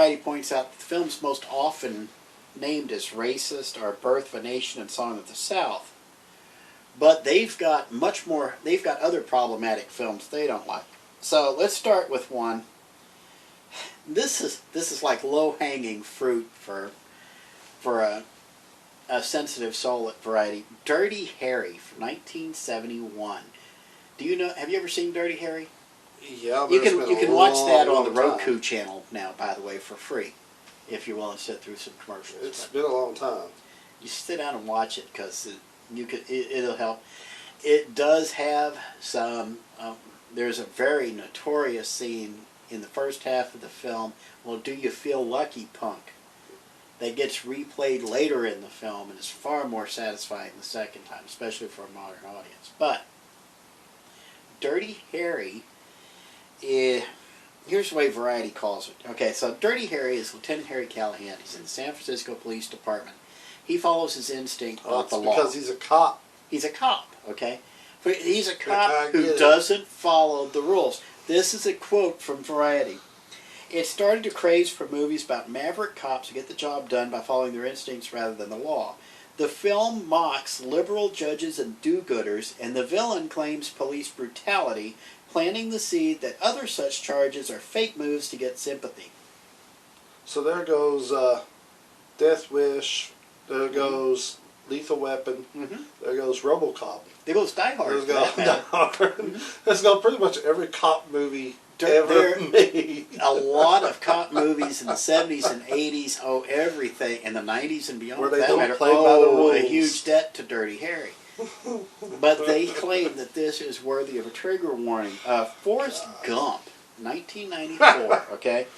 Variety points out that the films most often named as racist are Birth of a Nation and Song of the South. But they've got much more, they've got other problematic films they don't like. So let's start with one. This is like low-hanging fruit for a sensitive soul at Variety. Dirty Harry from 1971. Do you know, have you ever seen Dirty Harry? Yeah, You can watch that on the Roku channel now, by the way, for free, if you're willing to sit through some commercials. It's been a long time. You sit down and watch it because it'll help. It does have some. There's a very notorious scene in the first half of the film. Well, do you feel lucky, punk? That gets replayed later in the film and is far more satisfying the second time, especially for a modern audience. But Dirty Harry. Here's the way Variety calls it. Okay, so Dirty Harry is Lieutenant Harry Callahan. He's in the San Francisco Police Department. He follows his instinct, not the law. Because he's a cop. He's a cop, okay? But he's a cop who doesn't follow the rules. This is a quote from Variety. It started to craze for movies about maverick cops who get the job done by following their instincts rather than the law. The film mocks liberal judges and do-gooders, and the villain claims police brutality, planting the seed that other such charges are fake moves to get sympathy. So there goes Death Wish, there goes Lethal Weapon, there goes RoboCop. There goes Die Hard. There's Die Hard. There's got pretty much every cop movie ever made. A lot of cop movies in the 70s and 80s owe everything, and the 90s and beyond, where they that don't matter, play by the rules. A huge debt to Dirty Harry. But they claim that this is worthy of a trigger warning. Forrest Gump, 1994, okay?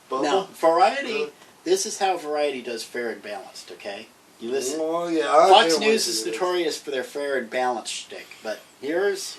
Now, Variety, this is how Variety does Fair and Balanced, okay? You listen. Oh, yeah, Fox News is notorious for their fair and balanced shtick, but here's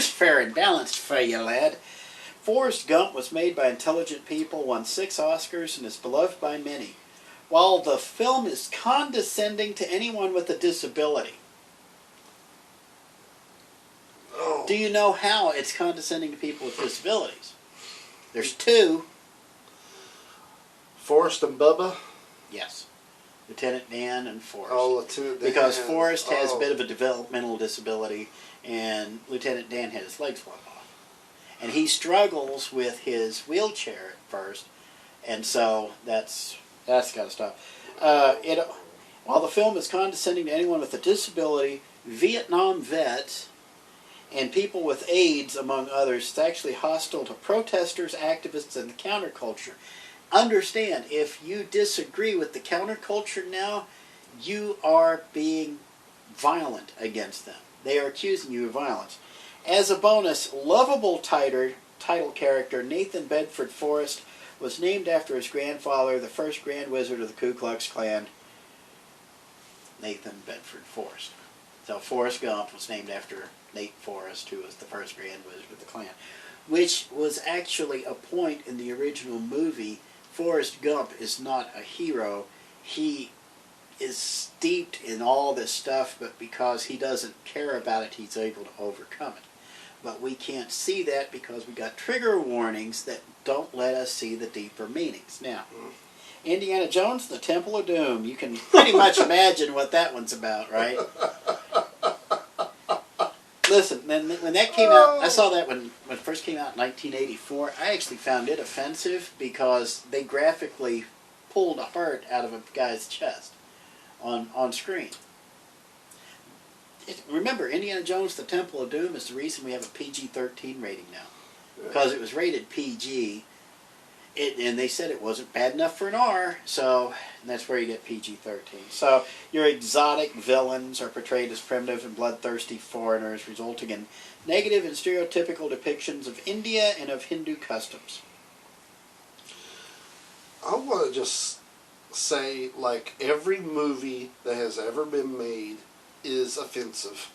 fair and balanced for you, lad. Forrest Gump was made by intelligent people, won 6 Oscars, and is beloved by many. While the film is condescending to anyone with a disability. Oh. Do you know how it's condescending to people with disabilities? There's 2. Forrest and Bubba? Yes. Lieutenant Dan and Forrest. Oh, Lieutenant Dan. Because Forrest has a bit of a developmental disability, and Lieutenant Dan had his legs blown off. And he struggles with his wheelchair at first, and so that's got to stop. While the film is condescending to anyone with a disability, Vietnam vets, and people with AIDS, among others, it's actually hostile to protesters, activists, and the counterculture. Understand, if you disagree with the counterculture now, you are being violent against them. They are accusing you of violence. As a bonus, lovable title character Nathan Bedford Forrest was named after his grandfather, the first Grand Wizard of the Ku Klux Klan, Nathan Bedford Forrest. So Forrest Gump was named after Nate Forrest, who was the first Grand Wizard of the Klan, which was actually a point in the original movie. Forrest Gump is not a hero. He is steeped in all this stuff, but because he doesn't care about it, he's able to overcome it. But we can't see that because we got trigger warnings that don't let us see the deeper meanings. Now, Indiana Jones, the Temple of Doom. You can pretty much imagine what that one's about, right? Listen, when that came out, I saw that when it first came out in 1984. I actually found it offensive because they graphically pulled a heart out of a guy's chest on screen. Remember, Indiana Jones, the Temple of Doom is the reason we have a PG-13 rating now. Because it was rated PG, and they said it wasn't bad enough for an R, so that's where you get PG-13. So your exotic villains are portrayed as primitive and bloodthirsty foreigners, resulting in negative and stereotypical depictions of India and of Hindu customs. I want to just say, like, every movie that has ever been made is offensive.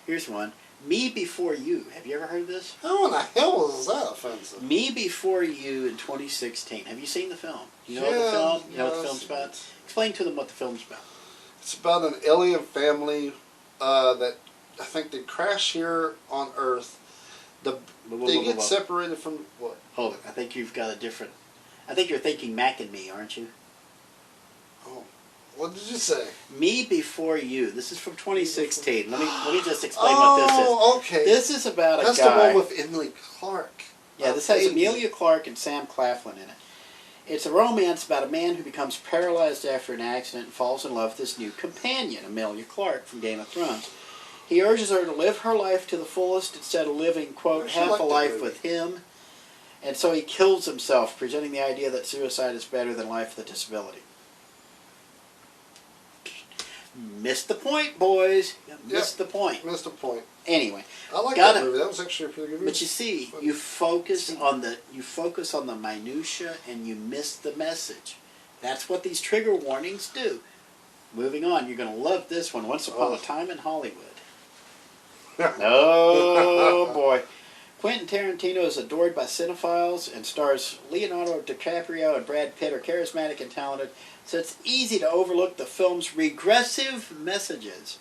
Here's one. Me Before You. Have you ever heard of this? How in the hell is that offensive? Me Before You in 2016. Have you seen the film? You know the film? You know what the film's about? Explain to them what the film's about. It's about an alien family that I think they crash here on Earth, They get separated from what? Hold it. I think you've got a different. I think you're thinking Mac and Me, aren't you? Oh, what did you say? Me Before You. This is from 2016. Let me just explain what this is. Oh, okay. This is about a That's guy. the one with Emily Clark. Yeah, this has Amelia Clark and Sam Claflin in it. It's a romance about a man who becomes paralyzed after an accident and falls in love with his new companion, Amelia Clark from Game of Thrones. He urges her to live her life to the fullest instead of living, quote, half a life with him. And so he kills himself, presenting the idea that suicide is better than life with a disability. Missed the point, boys. Missed the point. Missed the point. Anyway, I like that movie. That was actually a pretty good movie. But you see, you focus on the minutia and you miss the message. That's what these trigger warnings do. Moving on, you're going to love this one. Once Upon a Time in Hollywood. Oh boy. Quentin Tarantino is adored by cinephiles and stars Leonardo DiCaprio and Brad Pitt are charismatic and talented, so it's easy to overlook the film's regressive messages.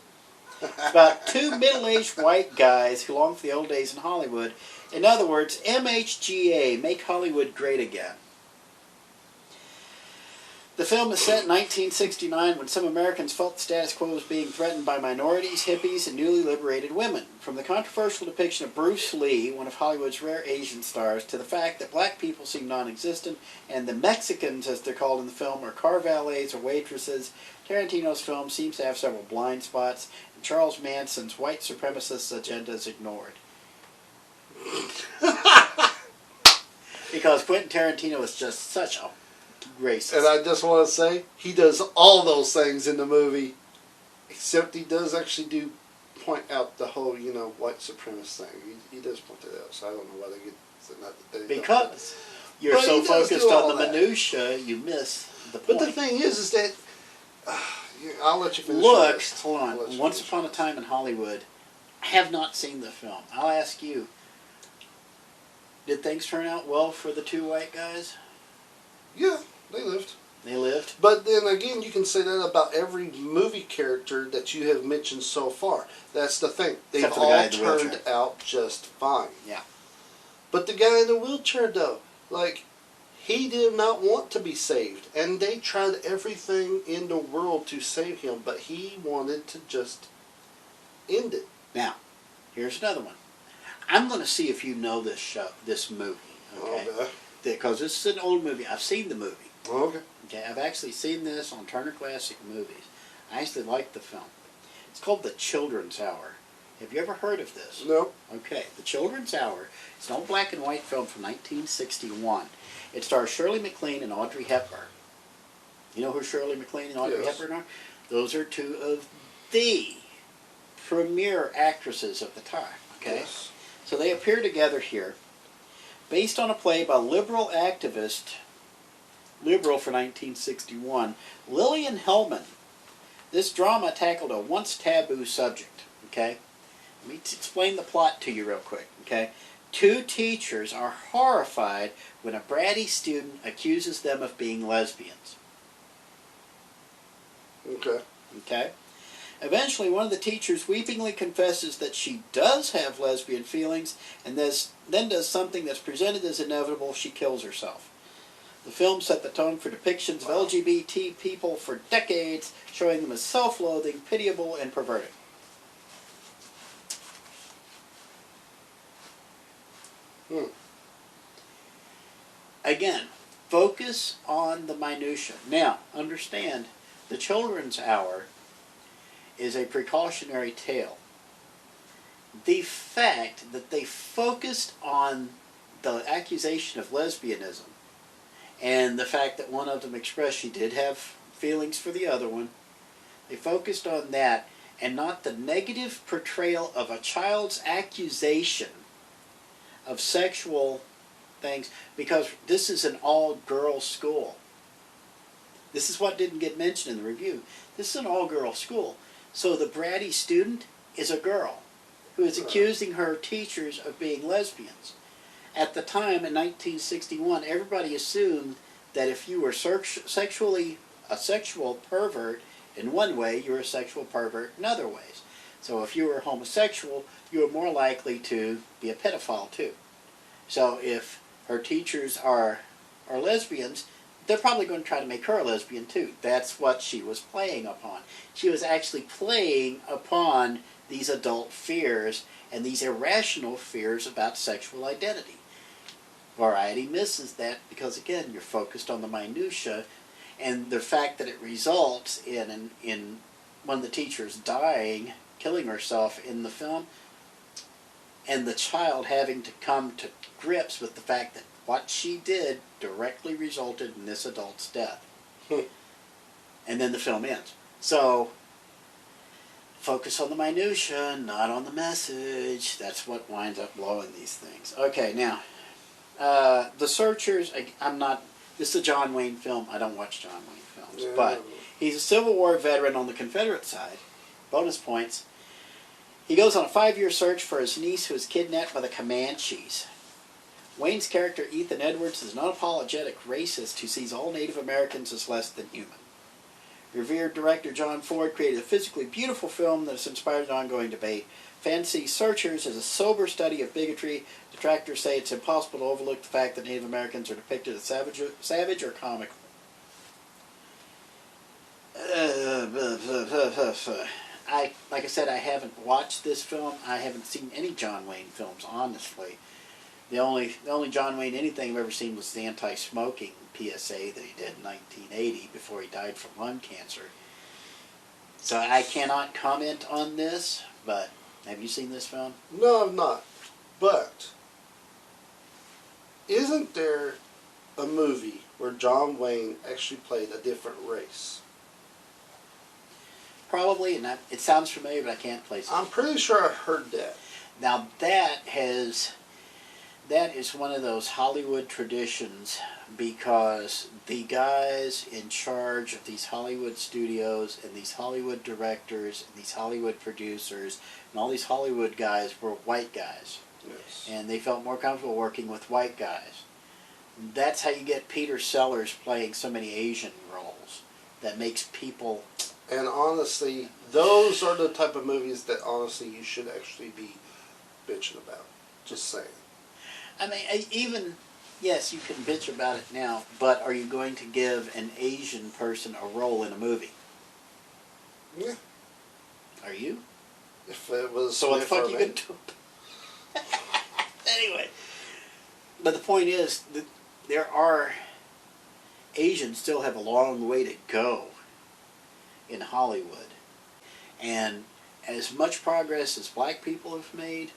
It's about two middle-aged white guys who long for the old days in Hollywood. In other words, MHGA, Make Hollywood Great Again. The film is set in 1969 when some Americans felt the status quo was being threatened by minorities, hippies, and newly liberated women. From the controversial depiction of Bruce Lee, one of Hollywood's rare Asian stars, to the fact that black people seem non-existent and the Mexicans, as they're called in the film, are car valets or waitresses, Tarantino's film seems to have several blind spots, and Charles Manson's white supremacist agenda is ignored. Because Quentin Tarantino is just such a racist. And I just want to say, he does all those things in the movie, except he does actually do point out the whole, white supremacist thing. He does point that out, so I don't know why they get... Because you're so focused on the minutia, you miss the point. But the thing is that... I'll let you finish. Look, hold on. Once Upon a Time in Hollywood, I have not seen the film. I'll ask you, did things turn out well for the two white guys? Yeah, they lived. They lived? But then again, you can say that about every movie character that you have mentioned so far. That's the thing. They've all turned out just fine. Yeah. But the guy in the wheelchair, though, he did not want to be saved. And they tried everything in the world to save him, but he wanted to just end it. Now, here's another one. I'm going to see if you know this movie. Okay? Because this is an old movie. I've seen the movie. Okay. Okay, I've actually seen this on Turner Classic Movies. I actually like the film. It's called The Children's Hour. Have you ever heard of this? No. Okay, The Children's Hour. It's an old black and white film from 1961. It stars Shirley MacLaine and Audrey Hepburn. You know who Shirley MacLaine and Audrey Hepburn are? Those are two of the premier actresses of the time. Okay? Yes. So they appear together here. Based on a play by liberal activist, liberal for 1961, Lillian Hellman. This drama tackled a once taboo subject. Okay? Let me explain the plot to you real quick. Okay? Two teachers are horrified when a bratty student accuses them of being lesbians. Okay. Okay? Eventually, one of the teachers weepingly confesses that she does have lesbian feelings and then does something that's presented as inevitable. She kills herself. The film set the tone for depictions of LGBT people for decades, showing them as self-loathing, pitiable, and perverted. Again, focus on the minutia. Now, understand, The Children's Hour is a precautionary tale. The fact that they focused on the accusation of lesbianism and the fact that one of them expressed she did have feelings for the other one, they focused on that and not the negative portrayal of a child's accusation of sexual things, because this is an all-girls school. This is what didn't get mentioned in the review. This is an all-girls school. So the bratty student is a girl who is accusing her teachers of being lesbians. At the time, in 1961, everybody assumed that if you were sexually a sexual pervert in one way, you were a sexual pervert in other ways. So if you were homosexual, you were more likely to be a pedophile too. So if her teachers are lesbians, they're probably going to try to make her a lesbian too. That's what she was playing upon. She was actually playing upon these adult fears and these irrational fears about sexual identity. Variety misses that because, again, you're focused on the minutia, and the fact that it results in one of the teachers dying, killing herself in the film, and the child having to come to grips with the fact that what she did directly resulted in this adult's death. And then the film ends. So, focus on the minutia, not on the message. That's what winds up blowing these things. Okay, now, The Searchers, this is a John Wayne film. I don't watch John Wayne films. Yeah. But he's a Civil War veteran on the Confederate side. Bonus points. He goes on a 5-year search for his niece who is kidnapped by the Comanches. Wayne's character, Ethan Edwards, is an unapologetic racist who sees all Native Americans as less than human. Revered director John Ford created a physically beautiful film that has inspired an ongoing debate. Fancy Searchers is a sober study of bigotry. Detractors say it's impossible to overlook the fact that Native Americans are depicted as savage or comical. Like I said, I haven't watched this film. I haven't seen any John Wayne films, honestly. The only John Wayne anything I've ever seen was the anti-smoking PSA that he did in 1980 before he died from lung cancer. So I cannot comment on this, but have you seen this film? No, I've not. But isn't there a movie where John Wayne actually played a different race? Probably, and it sounds familiar, but I can't place it. I'm pretty sure I've heard that. Now that is one of those Hollywood traditions, because the guys in charge of these Hollywood studios and these Hollywood directors and these Hollywood producers and all these Hollywood guys were white guys. Yes. And they felt more comfortable working with white guys. That's how you get Peter Sellers playing so many Asian roles. That makes people... And honestly, those are the type of movies that honestly you should actually be bitching about. Just saying. I mean, yes, you can bitch about it now, but are you going to give an Asian person a role in a movie? Yeah. Are you? If it was... So what the fuck are you going to do? Anyway. But the point is, that Asians still have a long way to go in Hollywood. And as much progress as black people have made,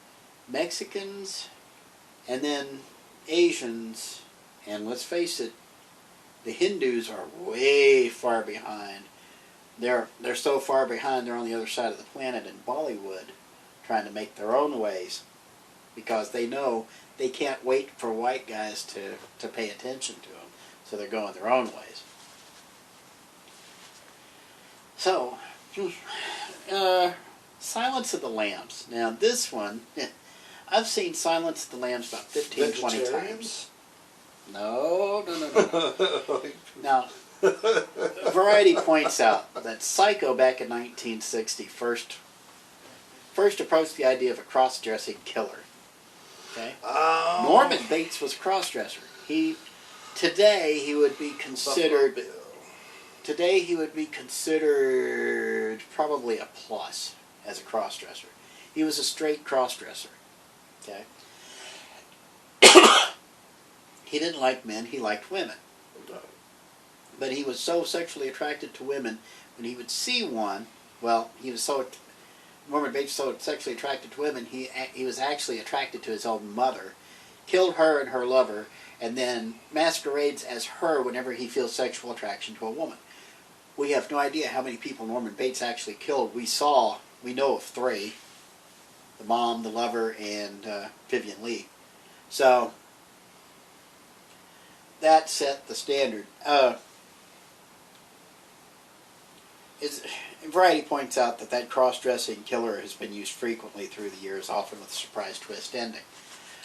Mexicans, and then Asians, and let's face it, the Hindus are way far behind. They're so far behind, they're on the other side of the planet in Bollywood, trying to make their own ways, because they know they can't wait for white guys to pay attention to them, so they're going their own ways. So, Silence of the Lambs. Now this one, I've seen Silence of the Lambs about 15, 20 times. No. Now, Variety points out that Psycho back in 1960 first approached the idea of a cross-dressing killer. Okay? Oh. Norman Bates was a cross-dresser. Today he would be considered probably a plus as a cross-dresser. He was a straight cross-dresser. Okay? He didn't like men, he liked women. But he was so sexually attracted to women, when he would see one, Norman Bates was so sexually attracted to women, he was actually attracted to his own mother, killed her and her lover, and then masquerades as her whenever he feels sexual attraction to a woman. We have no idea how many people Norman Bates actually killed. We know of 3. The mom, the lover, and Vivian Leigh. So, that set the standard. Variety points out that cross-dressing killer has been used frequently through the years, often with a surprise twist ending.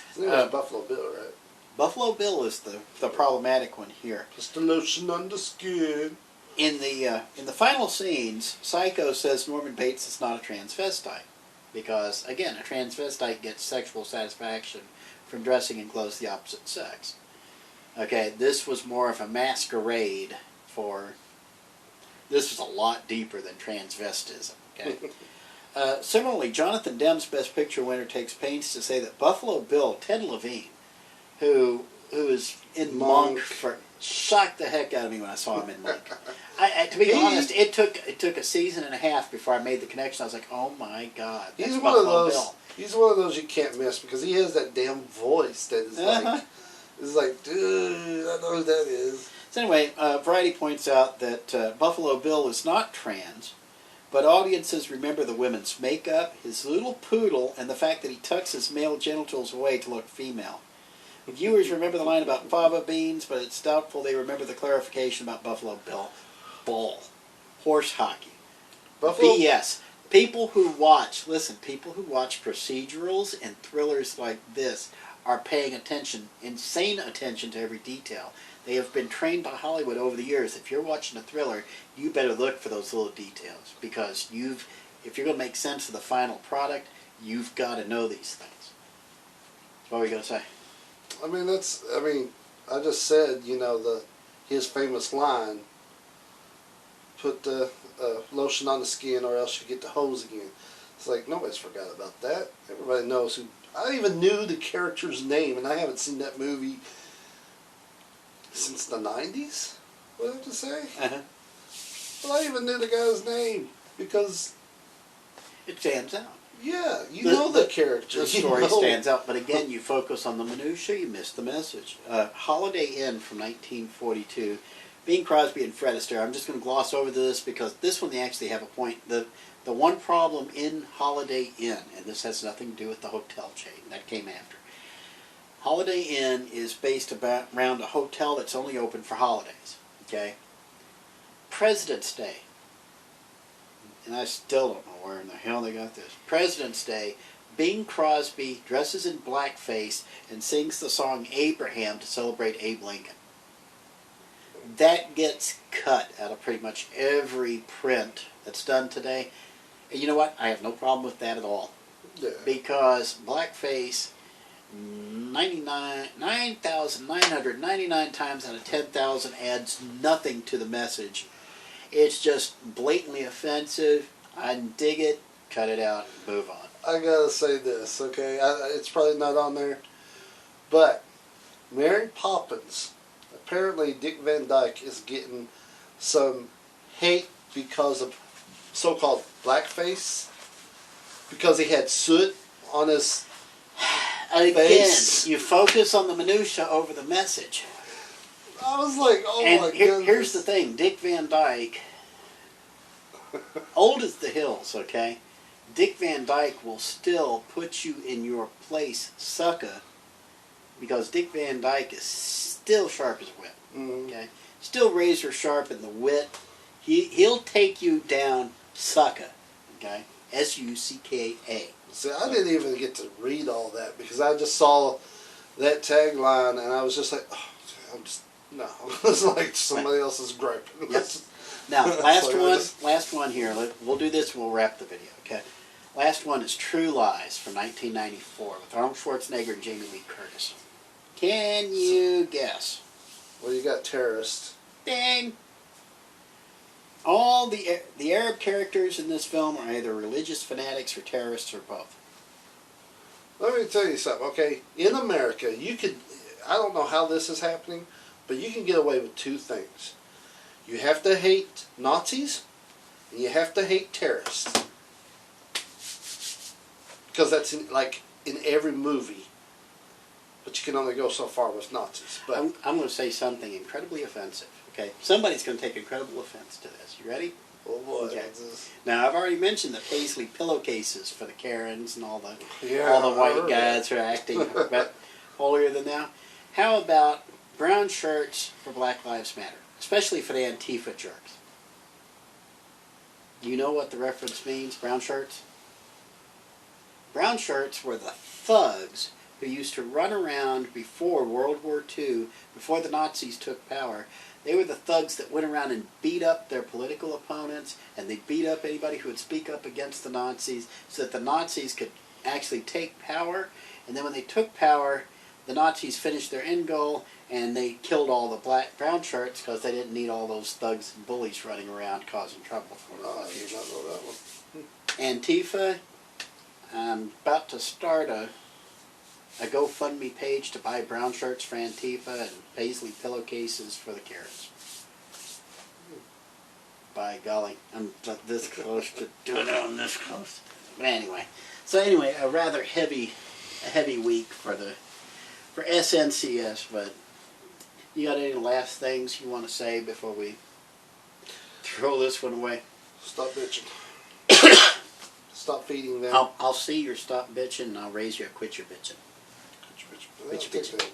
I think it was Buffalo Bill, right? Buffalo Bill is the problematic one here. Just a lotion on the skin. in the final scenes, Psycho says Norman Bates is not a transvestite because, again, a transvestite gets sexual satisfaction from dressing in clothes the opposite sex. Okay, this was more of a masquerade for. This was a lot deeper than transvestism. Okay. Similarly, Jonathan Demme's Best Picture winner takes pains to say that Buffalo Bill, Ted Levine, who is in Monk, shocked the heck out of me when I saw him in Monk. To be honest, it took a season and a half before I made the connection. I was like, oh my God, that's he's Buffalo one of those. Bill. He's one of those you can't miss because he has that damn voice that is like, it's like, dude, I know who that is. So anyway, Variety points out that Buffalo Bill is not trans, but audiences remember the women's makeup, his little poodle, and the fact that he tucks his male genitals away to look female. Viewers remember the line about fava beans, but it's doubtful they remember the clarification about Buffalo Bill. Bull. Horse hockey. Buffalo. BS. People who watch procedurals and thrillers like this are paying attention, insane attention to every detail. They have been trained by Hollywood over the years. If you're watching a thriller, you better look for those little details because if you're going to make sense of the final product, you've got to know these things. What were you going to say? I just said, his famous line, put the lotion on the skin or else you get the hose again. It's like, nobody's forgot about that. Everybody knows who. I even knew the character's name, and I haven't seen that movie since the 90s, what I have to say. But I even knew the guy's name because it stands out. Yeah, you know the character. The story stands out, but again, you focus on the minutia, you miss the message. Holiday Inn from 1942. Bing Crosby and Fred Astaire. I'm just going to gloss over this because this one they actually have a point. The one problem in Holiday Inn, and this has nothing to do with the hotel chain, that came after. Holiday Inn is based around a hotel that's only open for holidays. Okay? President's Day. And I still don't know where in the hell they got this. President's Day, Bing Crosby dresses in blackface and sings the song Abraham to celebrate Abe Lincoln. That gets cut out of pretty much every print that's done today. And you know what? I have no problem with that at all. Yeah. Because blackface, 9,999 times out of 10,000 adds nothing to the message. It's just blatantly offensive. I dig it. Cut it out. Move on. I gotta say this, okay? It's probably not on there, but Mary Poppins. Apparently, Dick Van Dyke is getting some hate because of so-called blackface, because he had soot on his face. You focus on the minutia over the message. I was like, oh and my goodness. Here's the thing. Dick Van Dyke, old as the hills, okay? Dick Van Dyke will still put you in your place, sucker, because Dick Van Dyke is still sharp as a whip, okay? Still razor sharp in the wit. He'll take you down, sucker, okay? S-U-C-K-A. See, I didn't even get to read all that because I just saw that tagline and I was just like, oh, no. It's like somebody else's gripe. Yes. Now, last one here. We'll do this and we'll wrap the video, okay? Last one is True Lies from 1994 with Arnold Schwarzenegger and Jamie Lee Curtis. Can you guess? Well, you got terrorists. Ding! All the Arab characters in this film are either religious fanatics or terrorists or both. Let me tell you something, okay? In America, I don't know how this is happening, but you can get away with two things. You have to hate Nazis, and you have to hate terrorists. Because that's in every movie. But you can only go so far with Nazis. But I'm going to say something incredibly offensive. Okay, somebody's going to take incredible offense to this. You ready? Oh boy. Okay. Now I've already mentioned the Paisley pillowcases for the Karens and all the white guys who are acting but holier than thou. How about brown shirts for Black Lives Matter, especially for the Antifa jerks? You know what the reference means? Brown shirts. Brown shirts were the thugs who used to run around before World War II, before the Nazis took power. They were the thugs that went around and beat up their political opponents, and they beat up anybody who would speak up against the Nazis, so that the Nazis could actually take power. And then when they took power, the Nazis finished their end goal, and they killed all the brown shirts because they didn't need all those thugs and bullies running around causing trouble for them. I did not know that one. Antifa, I'm about to start a GoFundMe page to buy brown shirts for Antifa and paisley pillowcases for the Carrots. By golly, I'm this close to doing it on this close. But anyway, a rather heavy week for SNCS. But you got any last things you want to say before we throw this one away? Stop bitching. Stop feeding them. I'll see your stop bitching, and I'll raise you a quit your bitching. Quit your bitching.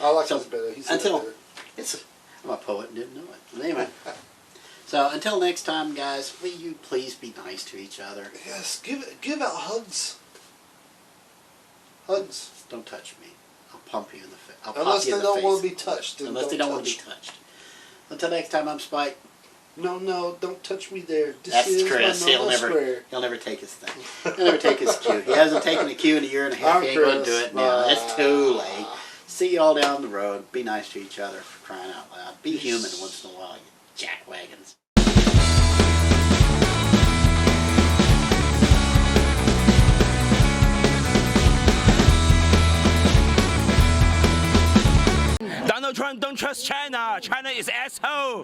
I like this better. He said until it better. I'm a poet and didn't know it. But anyway, so until next time, guys, will you please be nice to each other? Yes, give out hugs. Hugs. Don't touch me. I'll pump you in the face. Unless they don't want to be touched. Unless they don't want to be touched. Until next time, I'm Spike. No, don't touch me there. That's Chris. He'll never take his thing. He'll never take his cue. He hasn't taken a cue in a year and a half. He ain't going to do it now. It's too late. See you all down the road. Be nice to each other, for crying out loud. Be human once in a while, you jackwagons. Donald Trump don't trust China. China is asshole.